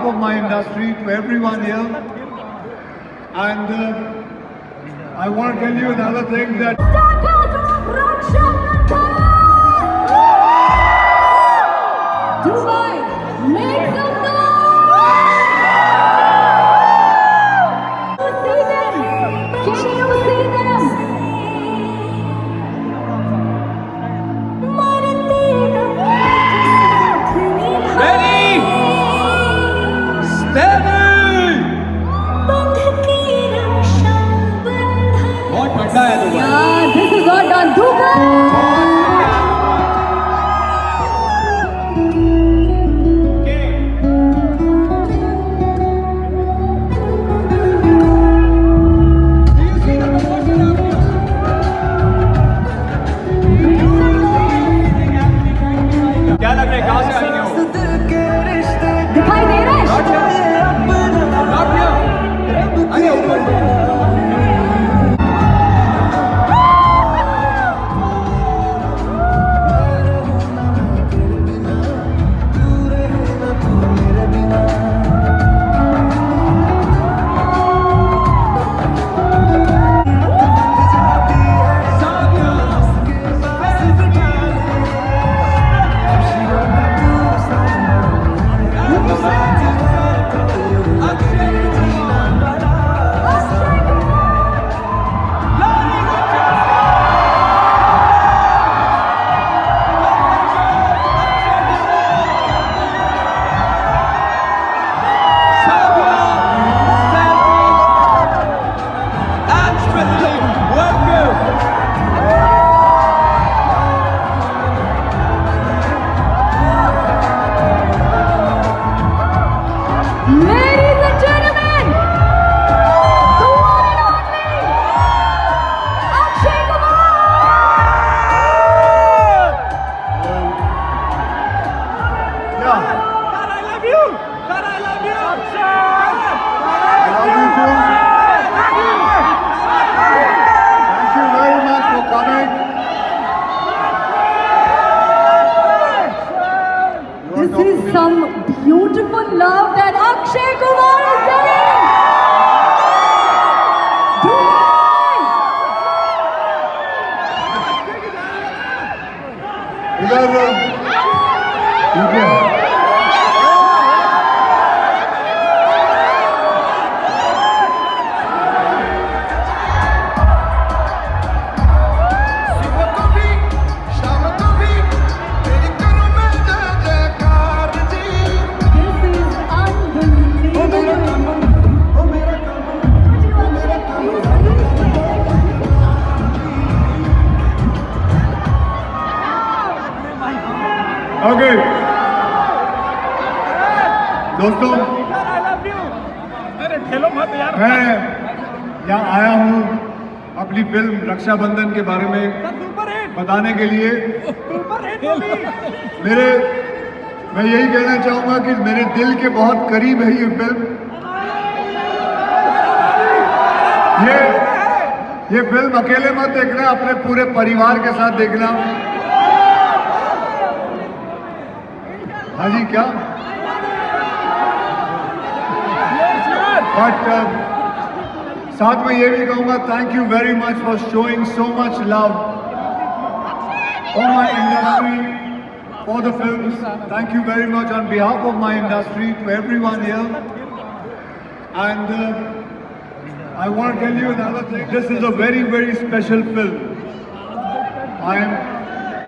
behalf of my industry to everyone here. And I want to tell you another thing that Dubai, make some noise! See them? Can you see them? Ready? Steady! बहुत ठंडा है Dubai. Yeah, this is all done. Dubai! क्या लग रहा है कहाँ से आई हो? दिखाई दे रहा है? Not here. आइए ऊपर। Ladies and gentlemen, the one and only Akshay Komar! yeah, Sir, I love you. Sir, I love you. I love you too. Thank you very much for coming. This is some beautiful love that Akshay Komar is giving! Dubai! इधर ठीक है This is unbelievable! Okay दोस्तों Sir, I love you. अरे ठेलो मत यार। मैं यहाँ आया हूँ अपनी फिल्म रक्षाबंधन के बारे में सुपर हिट। बताने के लिए सुपर हिट मूवी। मैं यही कहना चाहूँगा कि मेरे दिल के बहुत करीब है ये फिल्म। ये फिल्म अकेले मत देखना, अपने पूरे परिवार के साथ देखना। हाँ जी क्या? बट साथ में ये भी कहूँगा thank you very much for showing so much love for my industry, for the films. Thank you very much on behalf of my industry to everyone here. And I want to tell you another thing. This is a very, very special film. I am